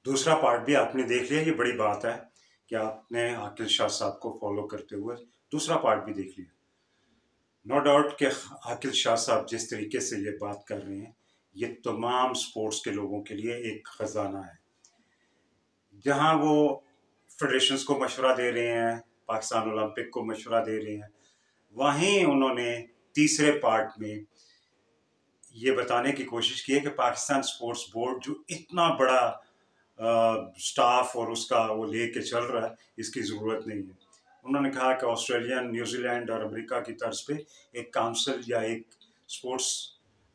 दूसरा पार्ट भी आपने देख लिया। ये बड़ी बात है कि आपने आकिल शाह साहब को फॉलो करते हुए दूसरा पार्ट भी देख लिया। नो डाउट कि आकिल शाह साहब जिस तरीके से ये बात कर रहे हैं, ये तमाम स्पोर्ट्स के लोगों के लिए एक खजाना है। जहां वो फेडरेशंस को मशवरा दे रहे हैं, पाकिस्तान ओलंपिक को मशवरा दे रहे हैं, वहीं उन्होंने तीसरे पार्ट में ये बताने की कोशिश की है कि पाकिस्तान स्पोर्ट्स बोर्ड जो इतना बड़ा स्टाफ और उसका वो लेके चल रहा है, इसकी ज़रूरत नहीं है। उन्होंने कहा कि ऑस्ट्रेलिया, न्यूजीलैंड और अमेरिका की तर्ज पे एक काउंसिल या एक स्पोर्ट्स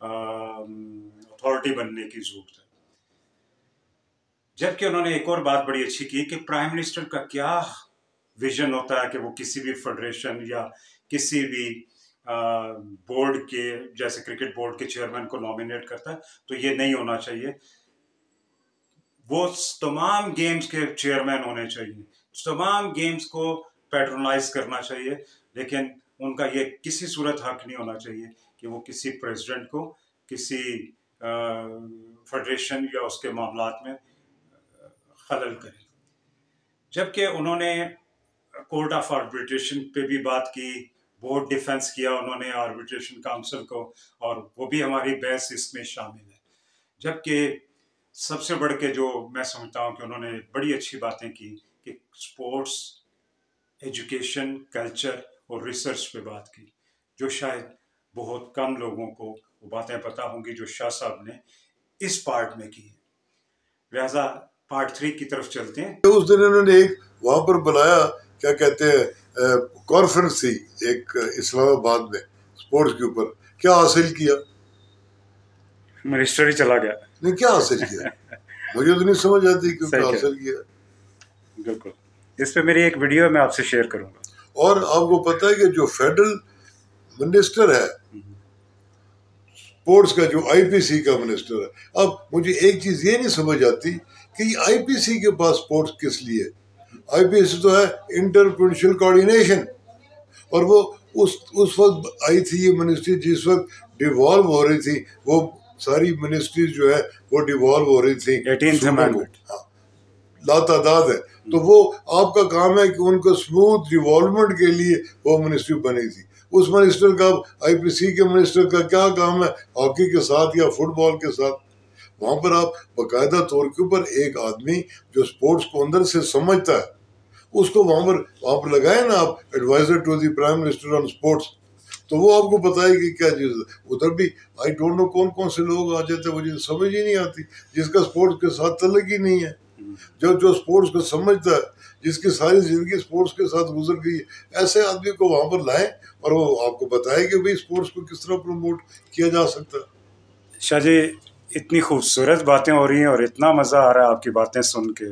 अथॉरिटी बनने की ज़रूरत है। जबकि उन्होंने एक और बात बड़ी अच्छी की कि प्राइम मिनिस्टर का क्या विजन होता है कि वो किसी भी फेडरेशन या किसी भी बोर्ड के, जैसे क्रिकेट बोर्ड के चेयरमैन को नॉमिनेट करता है, तो ये नहीं होना चाहिए। वो तमाम गेम्स के चेयरमैन होने चाहिए, तमाम गेम्स को पैट्रोनाइज करना चाहिए, लेकिन उनका ये किसी सूरत हक नहीं होना चाहिए कि वो किसी प्रेसिडेंट को किसी फेडरेशन या उसके मामलात में खलल करें। जबकि उन्होंने कोर्ट ऑफ आर्बिट्रेशन पे भी बात की, बोर्ड डिफेंस किया उन्होंने आर्बिट्रेशन काउंसिल को, और वो भी हमारी बहस इसमें शामिल है। जबकि सबसे बढ़ के जो मैं समझता हूँ कि उन्होंने बड़ी अच्छी बातें की कि स्पोर्ट्स, एजुकेशन, कल्चर और रिसर्च पे बात की, जो शायद बहुत कम लोगों को वो बातें पता होंगी जो शाह साहब ने इस पार्ट में की। लिहाजा पार्ट 3 की तरफ चलते हैं। उस दिन उन्होंने एक वहां पर बुलाया, क्या कहते हैं, कॉन्फ्रेंस थी एक इस्लामाबाद में स्पोर्ट्स के ऊपर। क्या हासिल किया? मिनिस्टर ही चला गया। नहीं, क्या हासिल किया? मुझे तो नहीं समझ आती कि क्या हासिल किया। बिल्कुल, इस पे मेरी एक वीडियो मैं आपसे शेयर करूंगा। और आपको पता है कि जो फेडरल मिनिस्टर है स्पोर्ट्स का, जो आईपीसी का मिनिस्टर है, अब मुझे एक चीज ये नहीं समझ आती कि आईपीसी के पास स्पोर्ट्स किस लिए? आईपीसी तो है इंटर प्रोविंशियल कोऑर्डिनेशन, और वो उस वक्त आई थी ये मिनिस्ट्री जिस वक्त डिवॉल्व हो रही थी। वो सारी मिनिस्ट्रीज जो है वो डिवॉल्व हो रही थी, 18th अमेंडमेंट, हाँ, लातादाद है। तो वो आपका काम है कि उनको स्मूथ डिवॉल्वमेंट के लिए वो मिनिस्ट्री बनी थी। उस मिनिस्टर का, आईपीसी के मिनिस्टर का क्या काम है हॉकी के साथ या फुटबॉल के साथ? वहां पर आप बाकायदा तौर के ऊपर एक आदमी जो स्पोर्ट्स को अंदर से समझता है उसको वहां पर लगाए ना आप, adviser to the prime minister on sports, तो वो आपको बताएगी क्या चीज है। उधर भी आई डोंट नो कौन कौन से लोग आ जाते हैं, मुझे समझ ही नहीं आती, जिसका स्पोर्ट्स के साथ तल्लुक ही नहीं है। जो स्पोर्ट्स को समझता है, जिसकी सारी जिंदगी स्पोर्ट्स के साथ गुजर गई है, ऐसे आदमी को वहां पर लाएं और वो आपको बताए कि भाई स्पोर्ट्स को किस तरह प्रमोट किया जा सकता है। शाह जी, इतनी खूबसूरत बातें हो रही हैं और इतना मज़ा आ रहा है आपकी बातें सुन के,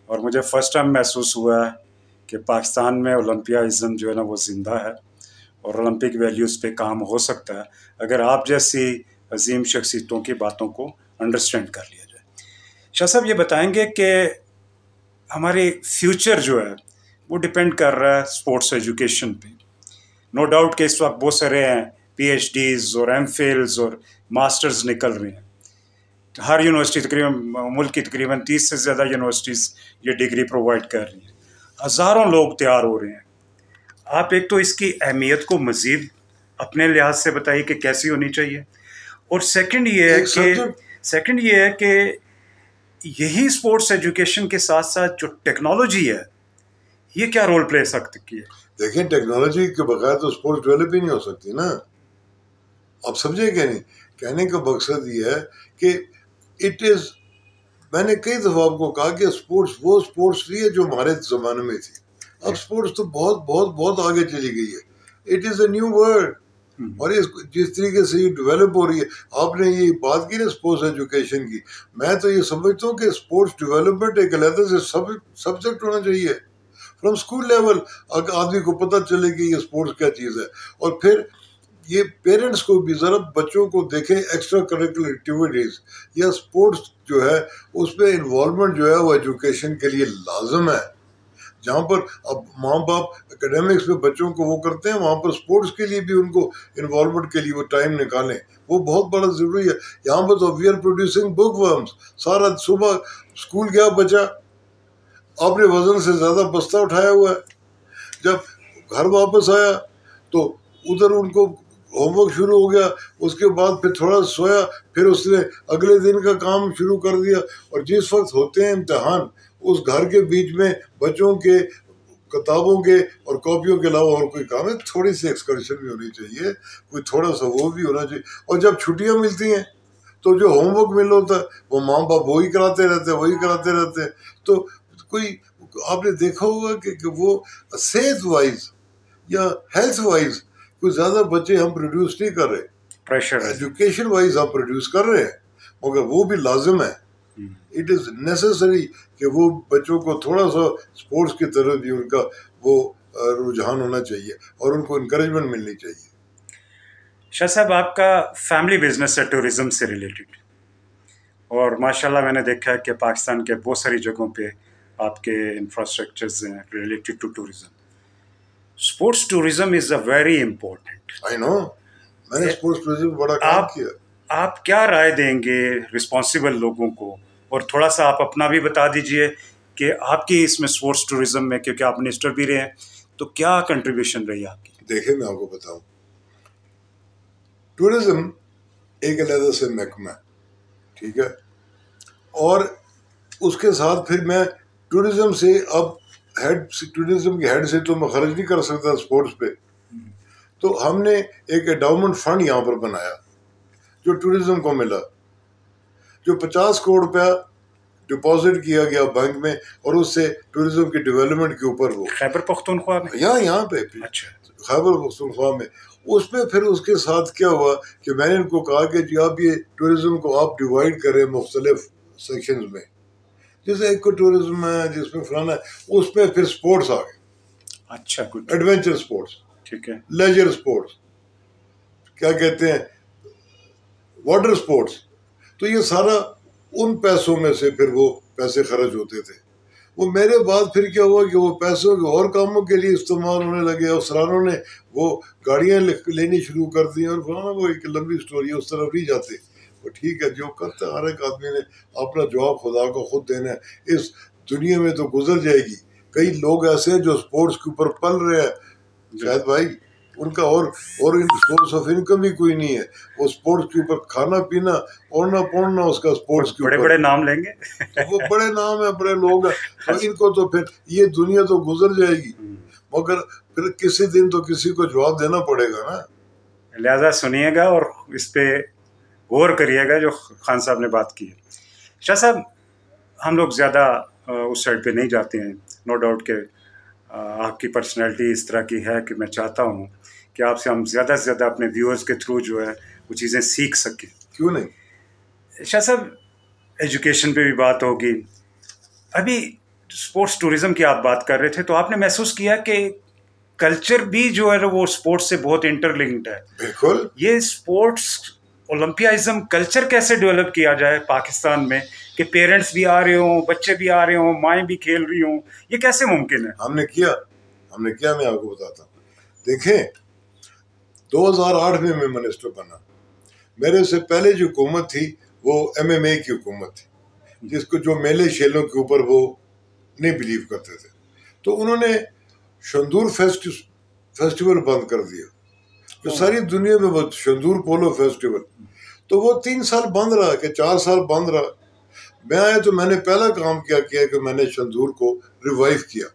और मुझे फ़र्स्ट टाइम महसूस हुआ है कि पाकिस्तान में ओलंपियाइज़म जो है ना वो ज़िंदा है और ओलंपिक वैल्यूज़ पे काम हो सकता है अगर आप जैसी अजीम शख्सियतों की बातों को अंडरस्टैंड कर लिया जाए। शाह साहब, ये बताएंगे कि हमारे फ्यूचर जो है वो डिपेंड कर रहा है स्पोर्ट्स एजुकेशन पे। नो डाउट कि इस वक्त बहुत सारे हैं PhDs और MPhils और मास्टर्स निकल रहे हैं। हर यूनिवर्सिटी तकरीबन, मुल्क की तकरीबन 30 से ज़्यादा यूनिवर्सिटीज़ ये डिग्री प्रोवाइड कर रही हैं। हज़ारों लोग तैयार हो रहे हैं। आप एक तो इसकी अहमियत को मज़ीद अपने लिहाज से बताइए कि कैसी होनी चाहिए, और सेकंड ये है कि यही स्पोर्ट्स एजुकेशन के साथ साथ जो टेक्नोलॉजी है ये क्या रोल प्ले सकती है? देखिए, टेक्नोलॉजी के बगैर तो स्पोर्ट्स डेवलप ही नहीं हो सकती ना। आप समझे क्या? नहीं, कहने का मकसद ये है कि इट इज, मैंने कई दफा आपको कहा कि स्पोर्ट्स वो स्पोर्ट्स नहीं है जो हमारे जमाने में थी। अब स्पोर्ट्स तो बहुत बहुत बहुत आगे चली गई है। It is a new world, और जिस तरीके से ये डेवलप हो रही है। आपने ये बात की ना स्पोर्ट्स एजुकेशन की, मैं तो ये समझता हूँ कि स्पोर्ट्स डेवलपमेंट एक अलग से सब्जेक्ट होना चाहिए फ्रॉम स्कूल लेवल। आदमी को पता चले कि ये स्पोर्ट्स क्या चीज़ है, और फिर ये पेरेंट्स को भी ज़रा बच्चों को देखें एक्स्ट्रा करिकुलर एक्टिविटीज़ या स्पोर्ट्स जो है उसमें इन्वॉल्वमेंट जो है वो एजुकेशन के लिए लाजम है। जहाँ पर अब माँ बाप एकेडमिक्स में बच्चों को वो करते हैं, वहाँ पर स्पोर्ट्स के लिए भी उनको इन्वॉल्वमेंट के लिए वो टाइम निकालें, वो बहुत बड़ा ज़रूरी है। यहाँ पर तो we are producing book worms. सारा सुबह स्कूल गया बच्चा, अपने वजन से ज़्यादा बस्ता उठाया हुआ है, जब घर वापस आया तो उधर उनको होमवर्क शुरू हो गया, उसके बाद फिर थोड़ा सोया, फिर उसने अगले दिन का काम शुरू कर दिया। और जिस वक्त होते हैं इम्तिहान, उस घर के बीच में बच्चों के किताबों के और कॉपियों के अलावा और कोई काम है? थोड़ी सी एक्सकर्शन भी होनी चाहिए, कोई थोड़ा सा वो भी होना चाहिए। और जब छुट्टियां मिलती हैं तो जो होमवर्क मिल होता है वो माँ बाप वही कराते रहते हैं। तो कोई आपने देखा होगा कि वो सेहत वाइज या हेल्थ वाइज कुछ ज़्यादा बच्चे हम प्रोड्यूस नहीं कर रहे, प्रेशर एजुकेशन वाइज हम प्रोड्यूस कर रहे हैं, मगर वो भी लाजिम है, इट इज़ नेसेसरी कि वो बच्चों को थोड़ा सा स्पोर्ट्स की तरफ भी उनका वो रुझान होना चाहिए और उनको इनकरेजमेंट मिलनी चाहिए। शाह साहब, आपका फैमिली बिजनेस है टूरिज्म से रिलेटेड, और माशाल्लाह मैंने देखा है कि पाकिस्तान के बहुत सारी जगहों पे आपके इंफ्रास्ट्रक्चर्स हैं related to tourism. Sports tourism is a very important. I know, मैंने स्पोर्ट्स टूरिज्म बड़ा काम किया। आप क्या राय देंगे रिस्पॉन्सिबल लोगों को, और थोड़ा सा आप अपना भी बता दीजिए कि आपकी इसमें स्पोर्ट्स टूरिज्म में, क्योंकि आप मिनिस्टर भी रहे हैं, तो क्या कंट्रीब्यूशन रही आपकी? देखिए मैं आपको बताऊं, टूरिज्म एक अलग से महकमा है, ठीक है, और उसके साथ फिर मैं टूरिज्म से अब टूरिज्म के हेड से तो मैं खर्च नहीं कर सकता स्पोर्ट्स पे, तो हमने एक एंडाउमेंट फंड यहाँ पर बनाया जो टूरिज्म को मिला, जो 50 करोड़ रुपया डिपॉजिट किया गया बैंक में, और उससे टूरिज्म की डेवलपमेंट के ऊपर वो खैबर पख्तूनख्वा में, यहाँ पे अच्छा, खैबर पख्तूनख्वा में, उसमें फिर उसके साथ क्या हुआ कि मैंने इनको कहा कि जी आप ये टूरिज्म को आप डिवाइड करें मुख्तलिफ सेक्शंस में, जैसे इको टूरिज्म है जिसमें फलाना है, उसमें फिर स्पोर्ट्स आ गए। अच्छा, गुड, एडवेंचर स्पोर्ट्स, ठीक है, लेजर स्पोर्ट्स, क्या कहते हैं, वाटर स्पोर्ट्स। तो ये सारा उन पैसों में से फिर वो पैसे खर्च होते थे। वो मेरे बाद फिर क्या हुआ कि वो पैसों के और कामों के लिए इस्तेमाल होने लगे, अफसरानों ने वो गाड़ियाँ लेनी शुरू कर दी, और फलाना, वो एक लंबी स्टोरी है, उस तरफ नहीं जाते। वो ठीक है, जो करता है हर एक आदमी ने अपना जवाब खुदा को खुद देना है। इस दुनिया में तो गुजर जाएगी, कई लोग ऐसे हैं जो स्पोर्ट्स के ऊपर पल रहे हैं, शायद भाई उनका और सोर्स ऑफ इनकम भी कोई नहीं है, वो स्पोर्ट्स के ऊपर खाना पीना ओढ़ना पौड़ना उसका स्पोर्ट्स के ऊपर। बड़े नाम लेंगे तो वो बड़े नाम है, बड़े लोग हैं, तो इनको तो फिर ये दुनिया तो गुजर जाएगी, मगर फिर किसी दिन तो किसी को जवाब देना पड़ेगा ना। लिहाजा सुनिएगा और इस पे गौर करिएगा जो खान साहब ने बात की है। शाह साहब, हम लोग ज़्यादा उस साइड पे नहीं जाते हैं, नो डाउट के आपकी पर्सनैलिटी इस तरह की है कि मैं चाहता हूँ कि आपसे हम ज़्यादा से ज़्यादा अपने व्यूअर्स के थ्रू जो है वो चीज़ें सीख सकें। क्यों नहीं? शाह साहब, एजुकेशन पे भी बात होगी। अभी स्पोर्ट्स टूरिज़म की आप बात कर रहे थे, तो आपने महसूस किया कि कल्चर भी जो है वो स्पोर्ट्स से बहुत इंटरलिंक्ड है। बिल्कुल। ये स्पोर्ट्स ओलंपियाइज्म कल्चर कैसे डेवलप किया जाए पाकिस्तान में कि पेरेंट्स भी आ रहे हों, बच्चे भी आ रहे हों, माएँ भी खेल रही हों, ये कैसे मुमकिन है? हमने किया, मैं आपको बताता हूँ। देखें, 2008 में मैं मिनिस्टर बना, मेरे से पहले जो हुकूमत थी वो MMA की हुकूमत थी, जिसको जो मेले शेलों के ऊपर वो नहीं बिलीव करते थे, तो उन्होंने शंदूर फेस्टिवल बंद कर दिया, जो सारी दुनिया में वो शंदूर पोलो फेस्टिवल, तो वो 3 साल बंद रहा कि 4 साल बंद रहा। मैं आया तो मैंने पहला काम क्या किया कि मैंने शंदूर को रिवाइव किया।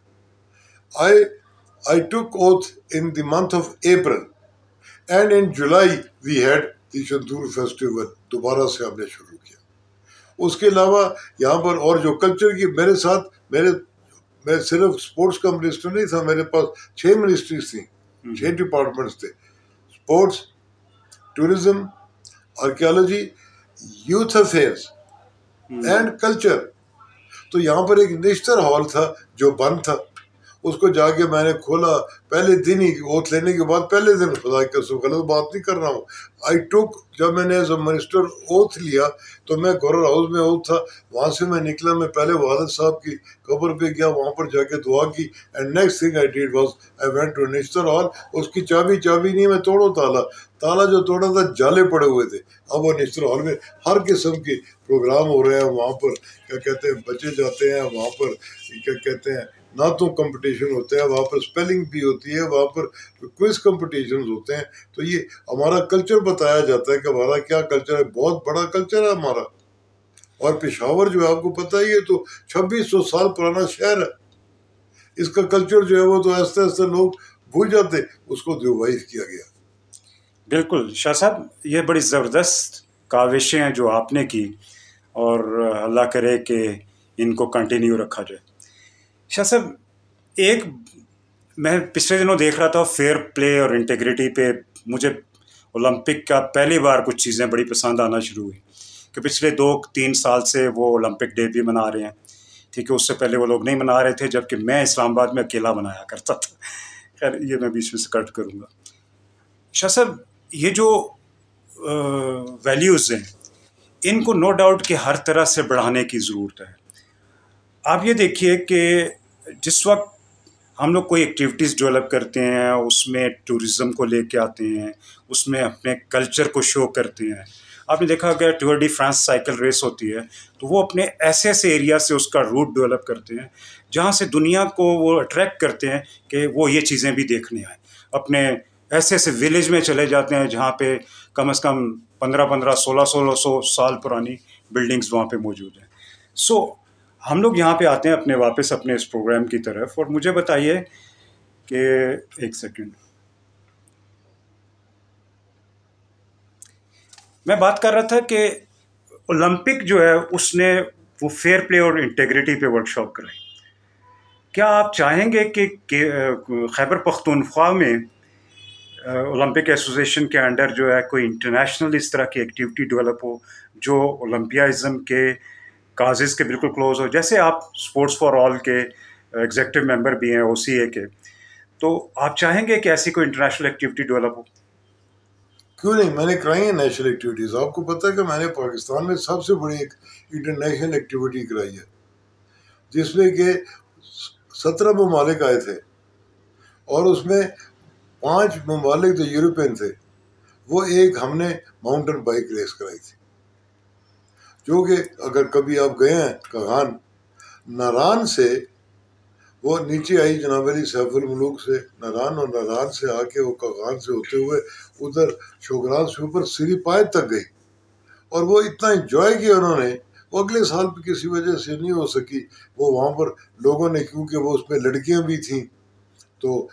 I took oath in the month of April and in July we had the Shandur festival दोबारा से हमने शुरू किया। उसके अलावा यहाँ पर और जो कल्चर की मेरे साथ मैं सिर्फ स्पोर्ट्स का मिनिस्टर नहीं था, मेरे पास 6 मिनिस्ट्रीज थी, 6 डिपार्टमेंट्स थे, sports, tourism, archaeology, youth affairs and culture. तो यहाँ पर एक निश्तर हॉल था जो बंद था, उसको जाके मैंने खोला, पहले दिन ही ओथ लेने के बाद पहले दिन, खुदा की कसम गलत बात नहीं कर रहा हूँ, जब मैंने एज अ मिनिस्टर ओथ लिया तो मैं गवर्नर हाउस में ओथ था, वहाँ से मैं निकला, मैं पहले वालिद साहब की कब्र पे गया, वहाँ पर जाके दुआ की, and next thing I did was I went to Nishtar hall. उसकी चाबी नहीं, मैं तोड़ो ताला जो तोड़ा था जाले पड़े हुए थे। अब वो निश्तर हॉल में हर किस्म के प्रोग्राम हो रहे हैं, वहाँ पर क्या कहते हैं बच्चे जाते हैं, वहाँ पर क्या कहते हैं ना तो कंपटीशन होते हैं, वहाँ पर स्पेलिंग भी होती है, वहाँ पर क्विज कंपटीशन होते हैं। तो ये हमारा कल्चर बताया जाता है कि हमारा क्या कल्चर है, बहुत बड़ा कल्चर है हमारा। और पेशावर जो है आपको पता ही है, तो 2600 साल पुराना शहर है, इसका कल्चर जो है वो तो ऐसे ऐसे लोग भूल जाते, उसको रिवाइव किया गया। बिल्कुल शाह साहब, ये बड़ी ज़बरदस्त काविशें हैं जो आपने की, और अल्लाह करे कि इनको कंटिन्यू रखा जाए। शाह साहब, एक मैं पिछले दिनों देख रहा था फेयर प्ले और इंटेग्रिटी पे, मुझे ओलंपिक का पहली बार कुछ चीज़ें बड़ी पसंद आना शुरू हुई कि पिछले 2-3 साल से वो ओलंपिक डे भी मना रहे हैं, ठीक है। उससे पहले वो लोग नहीं मना रहे थे, जबकि मैं इस्लामाबाद में अकेला मनाया करता था। खैर ये मैं बीच में से कट करूँगा। शाह साहब, ये जो वैल्यूज़ हैं, इनको नो डाउट कि हर तरह से बढ़ाने की ज़रूरत है। आप ये देखिए कि जिस वक्त हम लोग कोई एक्टिविटीज़ डेवलप करते हैं, उसमें टूरिज़्म को लेके आते हैं, उसमें अपने कल्चर को शो करते हैं। आपने देखा अगर Tour de France cycle race होती है, तो वो अपने ऐसे ऐसे एरिया से उसका रूट डेवलप करते हैं जहाँ से दुनिया को वो अट्रैक्ट करते हैं कि वो ये चीज़ें भी देखने आए। अपने ऐसे ऐसे विलेज में चले जाते हैं जहाँ पे कम से कम 15-15, 1600 साल पुरानी बिल्डिंग्स वहाँ पे मौजूद हैं। सो हम लोग यहाँ पे आते हैं अपने वापस अपने इस प्रोग्राम की तरफ, और मुझे बताइए कि एक सेकंड, मैं बात कर रहा था कि ओलंपिक जो है उसने वो फेयर प्ले और इंटेग्रिटी पे वर्कशॉप कराई। क्या आप चाहेंगे कि खैबर पख्तूनख्वा में ओलंपिक एसोसिएशन के अंडर जो है कोई इंटरनेशनल इस तरह की एक्टिविटी डेवलप हो जो ओलंपियाज़म के काजेज़ के बिल्कुल क्लोज हो? जैसे आप स्पोर्ट्स फॉर ऑल के एग्जेक्टिव मेंबर भी हैं OCA के, तो आप चाहेंगे कि ऐसी कोई इंटरनेशनल एक्टिविटी डेवलप हो? क्यों नहीं, मैंने कराई है नेशनल एक्टिविटीज़। आपको पता है कि मैंने पाकिस्तान में सबसे बड़ी एक इंटरनेशनल एक्टिविटी कराई है, जिसमें कि 17 ममालिक आए थे, और उसमें 5 ममालिक जो यूरोपियन थे, वो एक हमने माउंटेन बाइक रेस कराई थी, जो कि अगर कभी आप गए हैं कगान, नारान से वो नीचे आई जनाब अली सैफुल मुलूक से नारान, और नारान से आके वो कगान से होते हुए उधर शोगरान से ऊपर सिरीपायत तक गई, और वो इतना एंजॉय किया उन्होंने। वो अगले साल भी किसी वजह से नहीं हो सकी, वो वहाँ पर लोगों ने, क्योंकि वो उसमें लड़कियाँ भी थीं, तो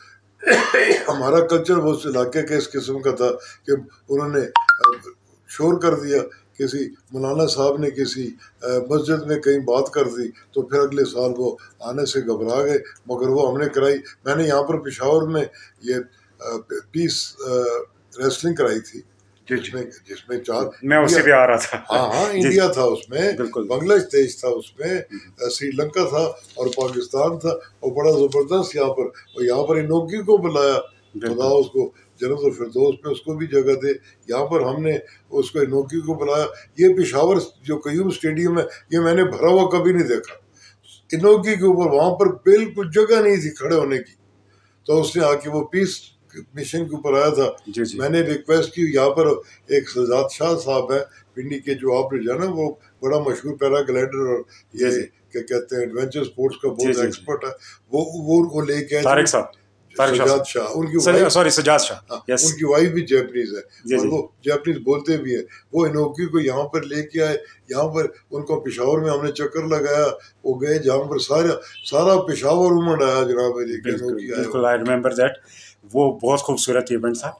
हमारा कल्चर वो उस इलाके के इस किस्म का था कि उन्होंने शोर कर दिया, किसी मौलाना साहब ने किसी मस्जिद में कहीं बात कर दी, तो फिर अगले साल वो आने से घबरा गए, मगर वो हमने कराई। मैंने यहाँ पर पेशावर में ये पीस रेसलिंग कराई थी, जिसमें 4, मैं उसी पे आ रहा था। हाँ, इंडिया था उसमें, बिल्कुल, बांग्लादेश था उसमें, श्रीलंका था और पाकिस्तान था, और बड़ा ज़बरदस्त यहाँ पर इनोकी को बुलाया, खुदा उसको जन्नत और फिरदौस पे उसको भी जगह दे। यहाँ पर हमने उसको इनोकी को बुलाया। ये पेशावर जो कयूम स्टेडियम है, ये मैंने भरा हुआ कभी नहीं देखा। इनोकी के ऊपर वहाँ पर बिल्कुल जगह नहीं थी खड़े होने की, तो उसने आके वो पीस मिशन के ऊपर आया था। मैंने रिक्वेस्ट की, यहाँ पर एक सजाद शाह साहब है पिंडी के, जो आपने जाना, वो बड़ा मशहूर पैराग्लाइडर और ये क्या कहते हैं एडवेंचर स्पोर्ट्स का बहुत एक्सपर्ट है, वो लेके आए सजाद शाह, उनकी सजाद शाह, उनकी वाइफ भी जैपनीज है और वो जैपनीज बोलते भी है। वो इनोकी को यहाँ पर लेके आए, यहाँ पर उनको पेशावर में हमने चक्कर लगाया, वो गए जहाँ पर सारा पेशावर उमड़ आया जनाब। बिल्कुल, आई रिमेम्बर दैट, वो बहुत खूबसूरत इवेंट था।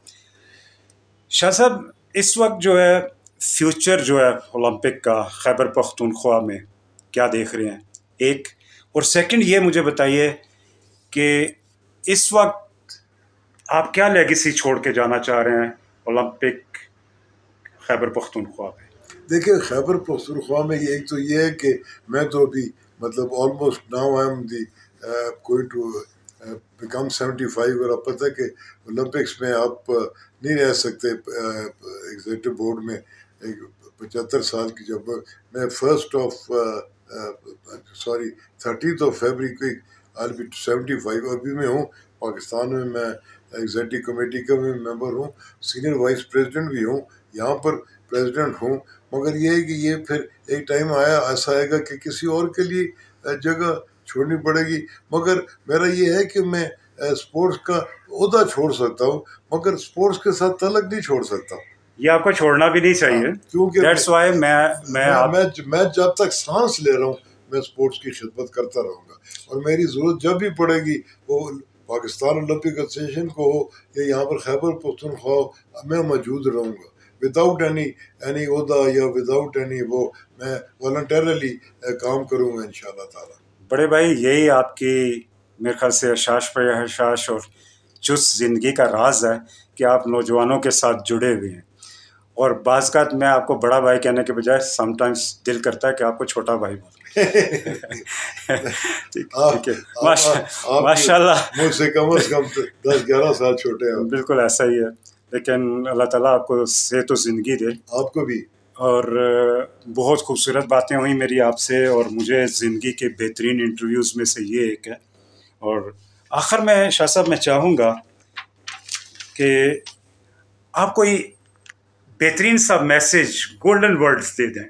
शाह साहब, इस वक्त जो है फ्यूचर जो है ओलंपिक का खैबर पख्तूनख्वा में क्या देख रहे हैं, एक, और सेकंड ये मुझे बताइए कि इस वक्त आप क्या लेगेसी छोड़ के जाना चाह रहे हैं ओलंपिक खैबर पख्तूनख्वा में? देखिए, खैबर पख्तूनख्वा में एक तो ये है कि मैं तो अभी मतलब almost now I am the going to become 75 और अब पता है कि ओलंपिक्स में आप नहीं रह सकते एग्जीक्यूटिव बोर्ड में 75 साल की। जब मैं 30th of February को आई बी 75 अभी मैं हूँ पाकिस्तान में। मैं एग्जीक्यूटिव कमेटी का भी मेंबर हूँ, सीनियर वाइस प्रेसिडेंट भी हूँ, यहाँ पर प्रेसिडेंट हूँ। मगर ये है कि ये फिर एक टाइम ऐसा आएगा कि किसी और के लिए जगह छोड़नी पड़ेगी। मगर मेरा ये है कि मैं स्पोर्ट्स का ओहदा छोड़ सकता हूँ, मगर स्पोर्ट्स के साथ तलक नहीं छोड़ सकता। ये आपको छोड़ना भी नहीं चाहिए, क्योंकि दैट्स व्हाई मैं जब तक सांस ले रहा हूँ मैं स्पोर्ट्स की खिदमत करता रहूँगा। और मेरी ज़रूरत जब भी पड़ेगी, वो पाकिस्तान ओलंपिक एसोसिएशन को हो या यहाँ पर खैबर पख्तूनख्वा हो, मैं मौजूद रहूँगा विदाउट एनी ओहदा या विदाउट एनी वो, मैं वॉलंटरली काम करूँगा इंशाल्लाह ताला। बड़े भाई, यही आपकी मेरे ख्याल से हशाश पे हशाश और चुस्त ज़िंदगी का राज है कि आप नौजवानों के साथ जुड़े हुए हैं। और बाज़ मैं आपको बड़ा भाई कहने के बजाय समटाइम्स दिल करता है कि आपको छोटा भाई बोलूं। ठीक है, माशाल्लाह, मुझसे कम से कम 10-11 साल छोटे हैं। बिल्कुल ऐसा ही है, लेकिन अल्लाह ताला आपको सेहत और ज़िंदगी दे। आपको भी। और बहुत खूबसूरत बातें हुई मेरी आपसे, और मुझे ज़िंदगी के बेहतरीन इंटरव्यूज़ में से ये एक है। और आखिर में शाह साहब मैं चाहूँगा कि आप कोई बेहतरीन सा मैसेज, गोल्डन वर्ड्स दे दें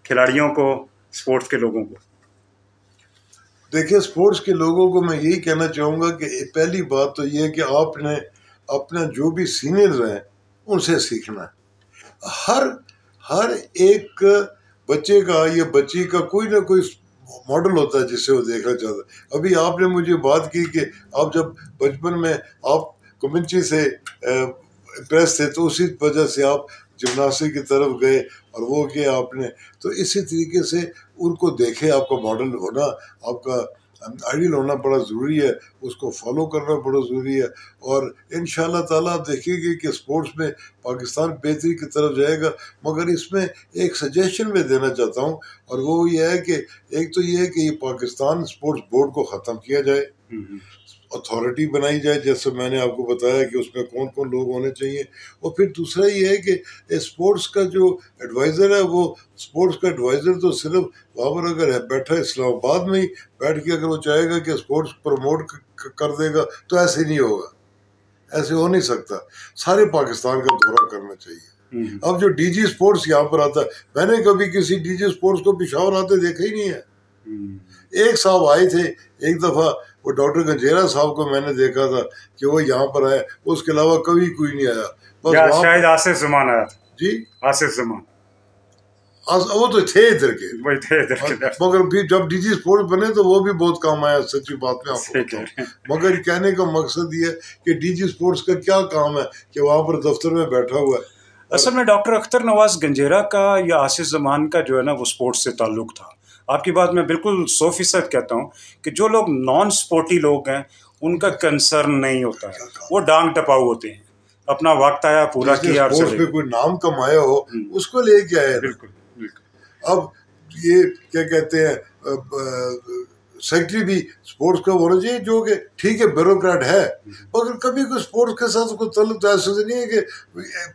खिलाड़ियों को, स्पोर्ट्स के लोगों को। देखिए, स्पोर्ट्स के लोगों को मैं यही कहना चाहूँगा कि पहली बात तो ये है कि आपने अपना जो भी सीनियर्स हैं उनसे सीखना है। हर एक बच्चे का या बच्ची का कोई ना कोई मॉडल होता है जिससे वो देखना चाहता है। अभी आपने मुझे बात की कि आप जब बचपन में आप कमेंट्री से इम्प्रेस थे तो उसी वजह से आप जिम्नास्टिक की तरफ गए और वो किया आपने। तो इसी तरीके से उनको देखे, आपका मॉडल होना, आपका आइडियल होना बड़ा ज़रूरी है, उसको फॉलो करना बड़ा ज़रूरी है। और इंशाल्लाह ताला आप देखिएगा कि स्पोर्ट्स में पाकिस्तान बेहतरी की तरफ जाएगा। मगर इसमें एक सजेशन मैं देना चाहता हूँ, और वो ये है कि एक तो ये है कि ये पाकिस्तान स्पोर्ट्स बोर्ड को ख़त्म किया जाए, अथॉरिटी बनाई जाए, जैसे मैंने आपको बताया कि उसमें कौन कौन लोग होने चाहिए। और फिर दूसरा ये है कि स्पोर्ट्स का जो एडवाइज़र है, वो स्पोर्ट्स का एडवाइज़र तो सिर्फ वहाँ पर अगर है बैठा इस्लामाबाद में ही बैठ के अगर वो चाहेगा कि स्पोर्ट्स प्रमोट कर देगा तो ऐसे नहीं होगा, ऐसे हो नहीं सकता। सारे पाकिस्तान का दौरा करना चाहिए। अब जो डीजी स्पोर्ट्स यहाँ पर आता है, मैंने कभी किसी डीजी स्पोर्ट्स को पेशावर आते देखा ही नहीं है। एक साहब आए थे एक दफ़ा, वो डॉक्टर गंजेरा साहब को मैंने देखा था कि वो यहाँ पर आए, उसके अलावा कभी कोई नहीं आया। बस शायद आसिफ ज़मान आया था। जी, आसिफ ज़मान, वो तो थे इधर के, वही थे इधर के। मगर भी जब डीजी स्पोर्ट्स बने तो वो भी बहुत काम आया, सच्ची बात में आपको। मगर कहने का मकसद ये है कि डीजी स्पोर्ट्स का क्या काम है कि वहाँ पर दफ्तर में बैठा हुआ है। असल में डॉक्टर अख्तर नवाज गंजेरा का या आसिफ ज़मान का जो है ना, वो स्पोर्ट्स से ताल्लुक़ था। आपकी बात मैं बिल्कुल 100% कहता हूँ कि जो लोग नॉन स्पोर्टी लोग हैं उनका कंसर्न नहीं होता है, वो डांग टपाऊ होते हैं, अपना वक्त आया पूरा किया। स्पोर्ट्स में कोई नाम कमाया हो उसको लेके आए। बिल्कुल। अब ये क्या कहते हैं, सेक्रेटरी भी स्पोर्ट्स का होना चाहिए, जो कि ठीक है ब्यूरोक्रेट है, मगर कभी कोई स्पोर्ट्स के साथ कोई तल्लुक तो ऐसा नहीं है कि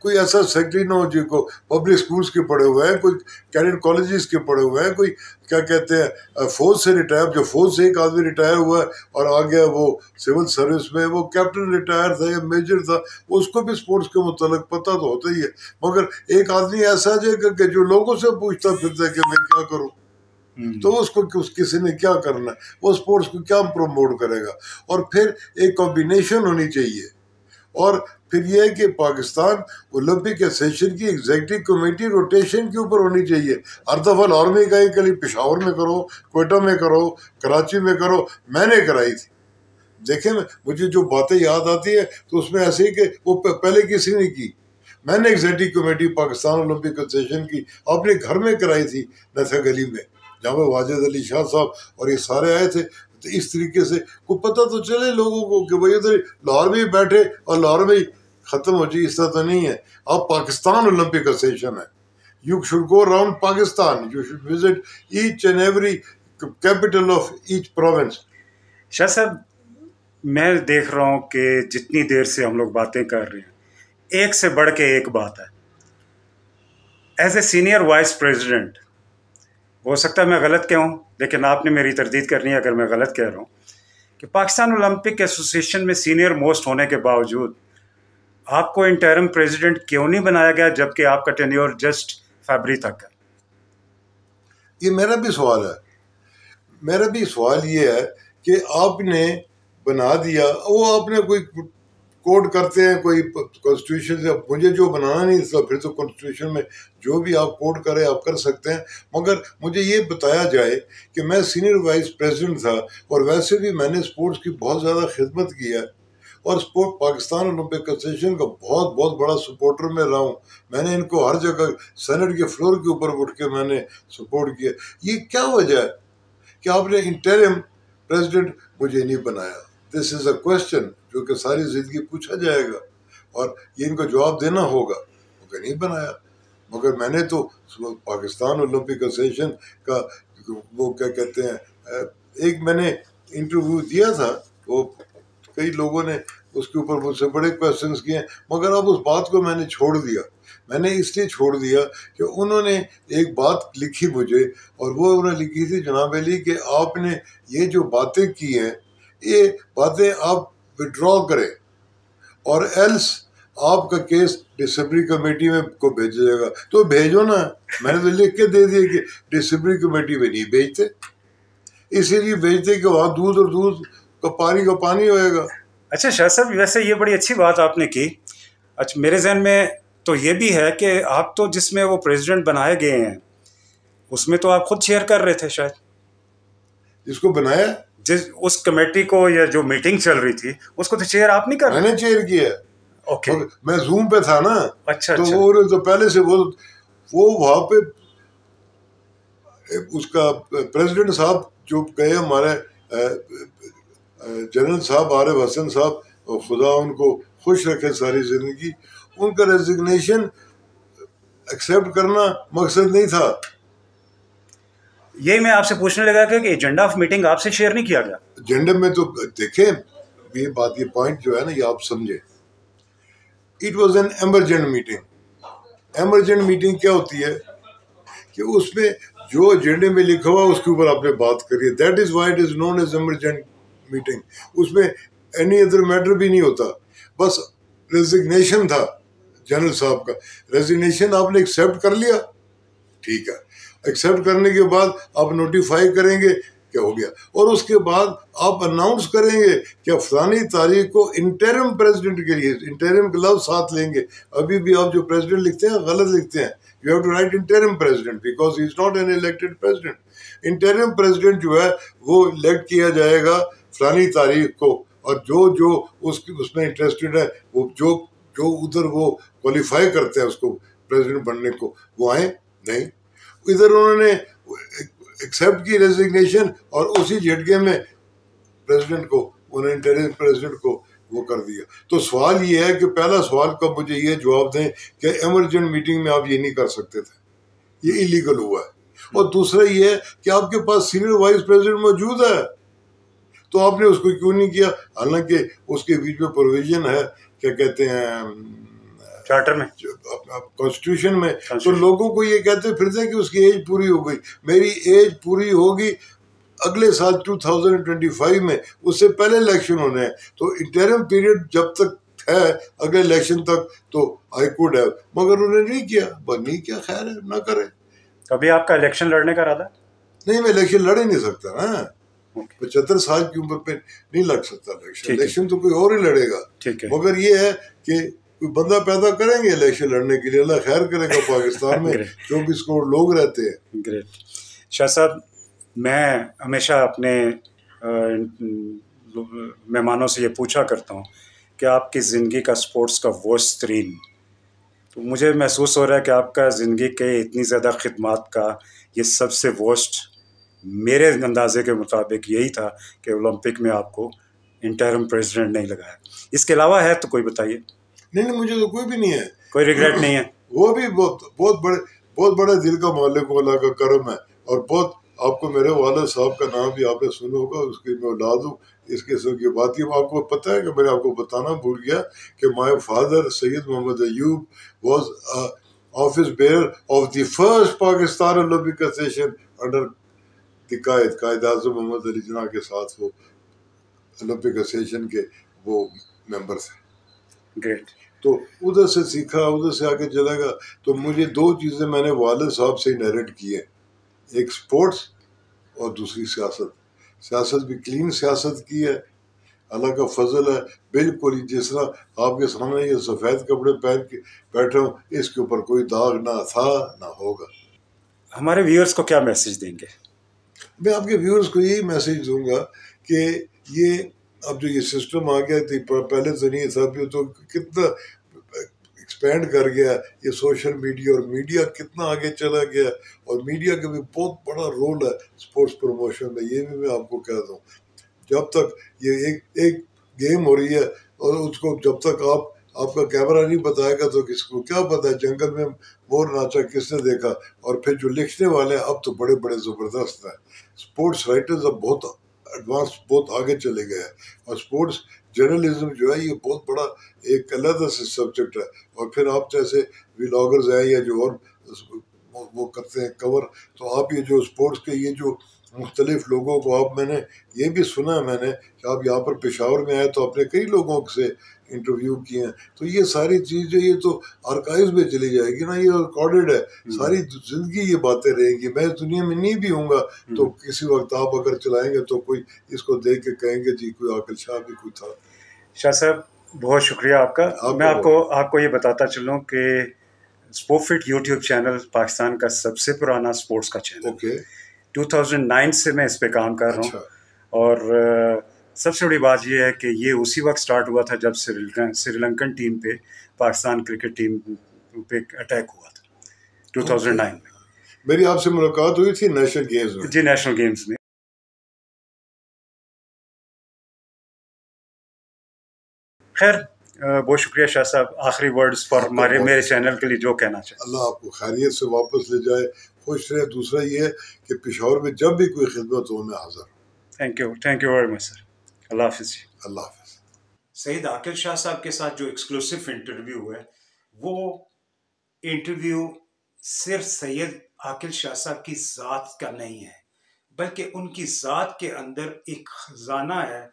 कोई ऐसा सेक्रेटरी ना हो जिनको पब्लिक स्कूल्स के पढ़े हुए हैं, कोई कैडेट कॉलेजेस के पढ़े हुए हैं, कोई क्या कहते हैं फौज से रिटायर, जो फौज से एक आदमी रिटायर हुआ है और आ गया वो सिविल सर्विस में, वो कैप्टन रिटायर था या मेजर था, उसको भी स्पोर्ट्स के मुतालिक पता तो होता ही है। मगर एक आदमी ऐसा जाएगा कि जो लोगों से पूछता फिरता है कि मैं क्या करूँ, तो उसको किसी ने क्या करना है, वो स्पोर्ट्स को क्या प्रमोट करेगा। और फिर एक कॉम्बिनेशन होनी चाहिए। और फिर यह है कि पाकिस्तान ओलंपिक एसोसिएशन की एग्जीक्यूटिव कमेटी रोटेशन के ऊपर होनी चाहिए। हर दफ़ा लाहौर में गई, कभी पेशावर में करो, क्वेटा में करो, कराची में करो, मैंने कराई थी। देखें, मुझे जो बातें याद आती है तो उसमें ऐसे ही कि वो पहले किसी ने की, मैंने executive committee Pakistan Olympic association की अपने घर में कराई थी, नथा गली में, जहाँ पे वाजिद अली शाह साहब और ये सारे आए थे। तो इस तरीके से को पता तो चले लोगों को कि भाई उधर लाहौर में ही बैठे और लाहौर में ही ख़त्म हो जाए, इस तरह तो नहीं है। अब पाकिस्तान ओलंपिक एसोसिएशन है, you should go around Pakistan, you should visit each and every capital of each province. Shah साहब, मैं देख रहा हूँ कि जितनी देर से हम लोग बातें कर रहे हैं, एक से बढ़ के एक बात है। As a senior vice president, हो सकता है मैं गलत कहूँ, लेकिन आपने मेरी तरदीद करनी है अगर मैं गलत कह रहा हूँ, कि पाकिस्तान ओलंपिक एसोसिएशन में सीनियर मोस्ट होने के बावजूद आपको इंटरिम प्रेसिडेंट क्यों नहीं बनाया गया, जबकि आपका टेन्योर जस्ट फरवरी तक है? ये मेरा भी सवाल है। मेरा भी सवाल ये है कि आपने बना दिया, वो आपने कोई कोड करते हैं कोई कॉन्स्टिट्यूशन से, मुझे जो बनाना नहीं था, फिर तो कॉन्स्टिट्यूशन में जो भी आप कोड करें आप कर सकते हैं, मगर मुझे ये बताया जाए कि मैं सीनियर वाइस प्रेसिडेंट था और वैसे भी मैंने स्पोर्ट्स की बहुत ज़्यादा खिदमत की है और स्पोर्ट पाकिस्तान ओलंपिक एसोसिएशन का बहुत बहुत बड़ा सपोर्टर में रहा हूँ। मैंने इनको हर जगह सेनेट के फ्लोर के ऊपर उठ के मैंने सपोर्ट किया। ये क्या वजह है कि आपने इंटरिम प्रेसिडेंट मुझे नहीं बनाया? दिस इज़ अ क्वेश्चन जो कि सारी ज़िंदगी पूछा जाएगा और ये इनको जवाब देना होगा। मुझे नहीं बनाया, मगर मैंने तो पाकिस्तान ओलंपिक एसोसिएशन का वो क्या कहते हैं, एक मैंने इंटरव्यू दिया था, वो कई लोगों ने उसके ऊपर मुझसे बड़े क्वेश्चंस किए, मगर अब उस बात को मैंने छोड़ दिया। मैंने इसलिए छोड़ दिया कि उन्होंने एक बात लिखी मुझे, और वो उन्होंने लिखी थी, जनाब अली, कि आपने ये जो बातें की हैं ये बातें आप विड्रॉ करें और एल्स आपका केस डिसिप्लिनरी कमेटी में को भेजा जाएगा। तो भेजो ना, मैंने तो लिख के दे दिया कि डिसिप्लिनरी कमेटी में नहीं भेजते, इसीलिए भेजते कि वहाँ दूध और दूध का पानी होएगा। अच्छा शाह साहब, वैसे ये बड़ी अच्छी बात आपने की। अच्छा, मेरे जहन में तो ये भी है कि आप तो जिसमें वो प्रेसिडेंट बनाए गए हैं उसमें तो आप खुद चेयर कर रहे थे शायद। जिसको बनाया, जिस उस कमेटी को या जो मीटिंग चल रही थी उसको तो चेयर आप नहीं कर रहे? मैंने चेयर किया। ओके, मैं जूम पे था ना। अच्छा, तो अच्छा। वो तो पहले से वो वहाँ पे उसका प्रेसिडेंट साहब जो गए, हमारे जनरल साहब आरिफ हसन साहब, खुदा उनको खुश रखे सारी जिंदगी, उनका रेजिग्नेशन एक्सेप्ट करना मकसद नहीं था। यही मैं आपसे पूछने लगा कि एजेंडा ऑफ मीटिंग आपसे शेयर नहीं किया गया? एजेंडा में तो देखें, ये बात, ये पॉइंट जो है ना, ये आप समझे, it was an emergent meeting. Emergent meeting क्या होती है कि उसमें जो एजेंडे में लिखा हुआ उसके ऊपर आपने बात करी है, that is why it is known as emergent meeting. उसमें एनी अदर मैटर भी नहीं होता, बस रेजिग्नेशन था जनरल साहब का। रेजिग्नेशन आपने एक्सेप्ट कर लिया, ठीक है। एक्सेप्ट करने के बाद आप नोटिफाई करेंगे क्या हो गया, और उसके बाद आप अनाउंस करेंगे कि फलानी तारीख को इंटरिम प्रेसिडेंट के लिए, इंटरिम का लफ्ज साथ लेंगे। अभी भी आप जो प्रेसिडेंट लिखते हैं गलत लिखते हैं, you have to write interim president because he is not an elected president. Interim president जो है वो इलेक्ट किया जाएगा फलानी तारीख को, और जो जो उसमें इंटरेस्टेड है, वो जो जो उधर वो क्वालिफाई करते हैं उसको प्रेसिडेंट बनने को, वो आए। नहीं, इधर उन्होंने एक्सेप्ट की रेजिग्नेशन और उसी झटके में प्रेसिडेंट को, उन्होंने इंटरिम प्रेसिडेंट को वो कर दिया। तो सवाल ये है कि पहला सवाल का मुझे ये जवाब दें कि एमरजेंट मीटिंग में आप ये नहीं कर सकते थे, ये इलीगल हुआ है। और दूसरा ये है कि आपके पास सीनियर वाइस प्रेसिडेंट मौजूद है, तो आपने उसको क्यों नहीं किया? हालांकि उसके बीच में प्रोविजन है, क्या कहते हैं, चार्टर में, कॉन्स्टिट्यूशन में। तो लोगों को ये कहते फिरते हैं कि उसकी एज पूरी हो गई। मेरी एज पूरी होगी अगले साल 2025 में, उससे पहले इलेक्शन होने हैं। तो इंटरिम पीरियड जब तक है अगले इलेक्शन तक तो आई कुड हैव, मगर उन्होंने नहीं किया, बस नहीं किया, खैर है, ना करे। अभी आपका इलेक्शन लड़ने का इरादा? नहीं, मैं इलेक्शन लड़ ही नहीं सकता ना, 75 साल की उम्र पे नहीं लड़ सकता इलेक्शन। इलेक्शन तो कोई और ही लड़ेगा। मगर ये है कि कोई बंदा पैदा करेंगे इलेक्शन लड़ने के लिए, अल्लाह खैर करेगा। पाकिस्तान में 24 करोड़ लोग रहते हैं। ग्रेट। शाह साहब, मैं हमेशा अपने मेहमानों से ये पूछा करता हूँ कि आपकी ज़िंदगी का स्पोर्ट्स का वर्स्ट तरीन, तो मुझे महसूस हो रहा है कि आपका ज़िंदगी के इतनी ज़्यादा खिदमात का ये सबसे वर्स्ट मेरे अंदाजे के मुताबिक यही था कि ओलंपिक में आपको इंटरिम प्रेसिडेंट नहीं लगाया। इसके अलावा है तो कोई बताइए। नहीं, मुझे तो कोई भी नहीं है, कोई रिग्रेट नहीं है। वो भी बहुत बड़े दिल का मालिक अल्लाह का करम है। और बहुत, आपको मेरे वालिद साहब का नाम भी आपने सुना होगा, उसकी मैं औलाद हूँ, इस किस्म की बात की। आपको पता है कि मैंने आपको बताना भूल गया कि my father Syed Mohammad Ayub was office bearer of the first Pakistan Olympic Association under the Quaid Azam Mohammad Ali Jinnah के साथ वो ओलंपिक एसोसिएशन के वो मेंबर थे। ग्रेट। तो उधर से सीखा, उधर से आगे चलेगा। तो मुझे दो चीज़ें मैंने वालिद साहब से इनहेरिट की हैं, एक स्पोर्ट्स और दूसरी सियासत। सियासत भी क्लीन सियासत की है, अल्लाह का फजल है। बिल्कुल ही जिस तरह आपके सामने ये सफ़ेद कपड़े पहन के बैठा हूँ, इसके ऊपर कोई दाग ना था ना होगा। हमारे व्यूअर्स को क्या मैसेज देंगे? मैं आपके व्यूअर्स को यही मैसेज दूंगा कि ये अब जो ये सिस्टम आ गया थी, पहले तो नहीं था, अभी तो कितना एक्सपेंड कर गया ये सोशल मीडिया, और मीडिया कितना आगे चला गया, और मीडिया का भी बहुत बड़ा रोल है स्पोर्ट्स प्रमोशन में। ये भी मैं आपको कह दूँ, जब तक ये एक गेम हो रही है और उसको जब तक आपका कैमरा नहीं बताएगा तो किसको क्या पता है जंगल में मोर नाचा किसने देखा। और फिर जो लिखने वाले हैं अब तो बड़े बड़े ज़बरदस्त हैं। स्पोर्ट्स राइटर्स अब बहुत एडवांस, बहुत आगे चले गए हैं, और स्पोर्ट्स जर्नलिज्म जो है ये बहुत बड़ा एक अलग से सब्जेक्ट है। और फिर आप जैसे व्लॉगर्स हैं या जो और वो करते हैं कवर, तो आप ये जो स्पोर्ट्स के ये जो मुख्तलिफ लोगों को आप, मैंने ये भी सुना है मैंने कि आप यहाँ पर पेशावर में आए तो आपने कई लोगों से इंटरव्यू किए हैं। तो ये सारी चीज़ें ये तो आर्काइव्स में चली जाएगी ना, ये रिकॉर्डेड है, सारी जिंदगी ये बातें रहेंगी। मैं इस दुनिया में नहीं भी हूँगा तो किसी वक्त आप अगर चलाएंगे तो कोई इसको देख के कहेंगे जी कोई आकिल शाह भी कोई था। शाह साहब बहुत शुक्रिया आपका। मैं आपको ये बताता चलूँ कि स्पोर्टफिट यूट्यूब चैनल पाकिस्तान का सबसे पुराना स्पोर्ट्स का चैनल। ओके। 2009 से मैं इस पे काम कर रहा हूँ। अच्छा। और सबसे बड़ी बात यह है कि ये उसी वक्त स्टार्ट हुआ था जब श्रीलंकन टीम पे पाकिस्तान क्रिकेट टीम पे अटैक हुआ था 2009 में। मेरी आपसे मुलाकात हुई थी नेशनल गेम्स में। जी, नेशनल गेम्स में। खैर बहुत शुक्रिया शाह साहब, आखिरी वर्ड्स फॉर मेरे चैनल के लिए जो कहना चाहिए। अल्लाह आपको खैरियत से वापस ले जाए, खुश रहे। दूसरा ये है कि पेशावर में जब भी कोई खिदमत हो मैं हाजिर। Thank you very much sir. अल्लाह हाफिज़। अल्लाह हाफिज़। सईद आकिल शाह साहब के साथ जो एक्सक्लूसिव इंटरव्यू है, वो इंटरव्यू सिर्फ सैयद आकिल शाह साहब की ज़ात का नहीं है, बल्कि उनकी ज़ात के अंदर एक खजाना है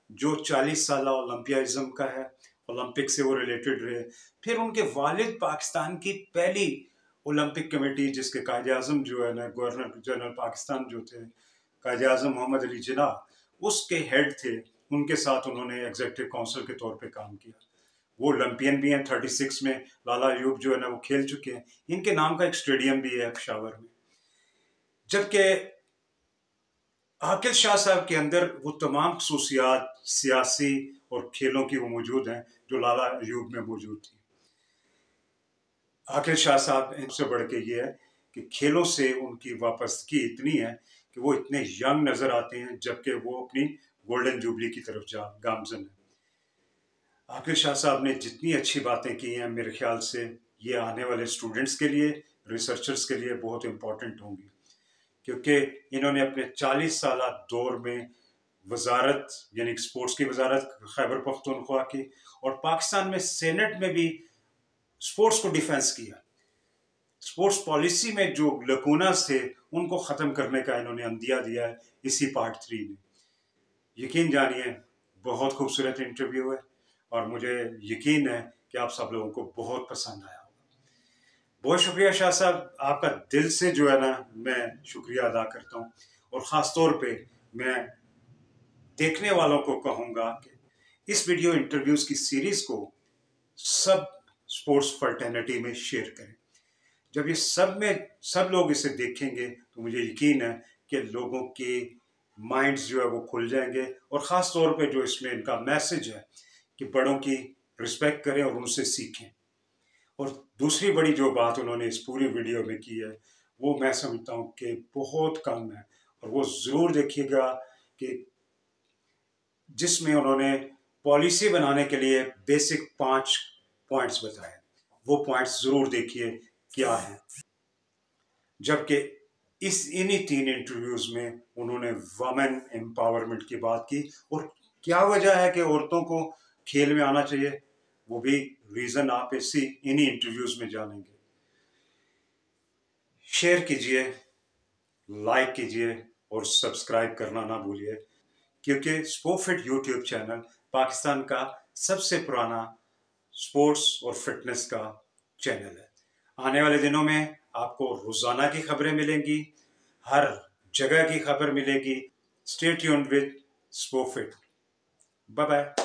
जो 40 साल ओलंपियाज़म का है, ओलंपिक से वो रिलेटेड रहे। फिर उनके वालिद पाकिस्तान की पहली ओलंपिक कमेटी, जिसके कायदे आज़म जो है ना, गवर्नर जनरल पाकिस्तान जो थे कायदे आज़म मोहम्मद अली जिन्ना, उसके हेड थे। उनके साथ उन्होंने एग्जीक्यूटिव काउंसिल के तौर पे काम किया। वो ओलंपियन भी हैं। 36 में लाला अयूब जो है ना वो खेल चुके हैं। इनके नाम का एक स्टेडियम भी है पेशावर में। जबकि आकिल शाह साहब के अंदर वो तमाम खसूसियात सियासी और खेलों की वो मौजूद हैं जो लाला अयूब में मौजूद थी। आकिल शाह साहब सबसे बढ़ के ये है कि खेलों से उनकी वापसगी इतनी है कि वो इतने यंग नजर आते हैं, जबकि वो अपनी गोल्डन जुबली की तरफ गामजन है। आकिल शाह साहब ने जितनी अच्छी बातें की हैं, मेरे ख्याल से ये आने वाले स्टूडेंट्स के लिए, रिसर्चर्स के लिए बहुत इम्पोर्टेंट होंगी, क्योंकि इन्होंने अपने 40 साल दौर में वजारत यानी स्पोर्ट्स की वजारत खैबर पख्तूनख्वा की, और पाकिस्तान में सेनेट में भी स्पोर्ट्स को डिफेंस किया। स्पोर्ट्स पॉलिसी में जो लकूनास थे उनको ख़त्म करने का इन्होंने अंदिया दिया है इसी पार्ट 3 में। यकीन जानिए बहुत खूबसूरत इंटरव्यू है, और मुझे यकीन है कि आप सब लोगों को बहुत पसंद आया होगा। बहुत शुक्रिया शाह साहब, आपका दिल से जो है ना मैं शुक्रिया अदा करता हूँ। और ख़ास तौर पे मैं देखने वालों को कहूँगा कि इस वीडियो इंटरव्यूज़ की सीरीज़ को सब स्पोर्ट्स फर्टर्निटी में शेयर करें। जब ये सब लोग इसे देखेंगे तो मुझे यकीन है कि लोगों के माइंड्स जो है वो खुल जाएंगे। और ख़ास तौर पे जो इसमें इनका मैसेज है कि बड़ों की रिस्पेक्ट करें और उनसे सीखें। और दूसरी बड़ी जो बात उन्होंने इस पूरी वीडियो में की है वो मैं समझता हूँ कि बहुत कम है, और वो ज़रूर देखिएगा कि जिसमें उन्होंने पॉलिसी बनाने के लिए बेसिक 5 पॉइंट्स बताए, वो पॉइंट्स ज़रूर देखिए क्या है। जबकि इन्हीं 3 इंटरव्यूज़ में उन्होंने वमेन एम्पावरमेंट की बात की, और क्या वजह है कि औरतों को खेल में आना चाहिए, वो भी रीज़न आप इन्हीं इंटरव्यूज़ में जानेंगे। शेयर कीजिए, लाइक कीजिए और सब्सक्राइब करना ना भूलिए, क्योंकि स्पोफिट यूट्यूब चैनल पाकिस्तान का सबसे पुराना स्पोर्ट्स और फिटनेस का चैनल है। आने वाले दिनों में आपको रोज़ाना की खबरें मिलेंगी, हर जगह की खबर मिलेगी। Stay tuned with Spofit. Bye bye.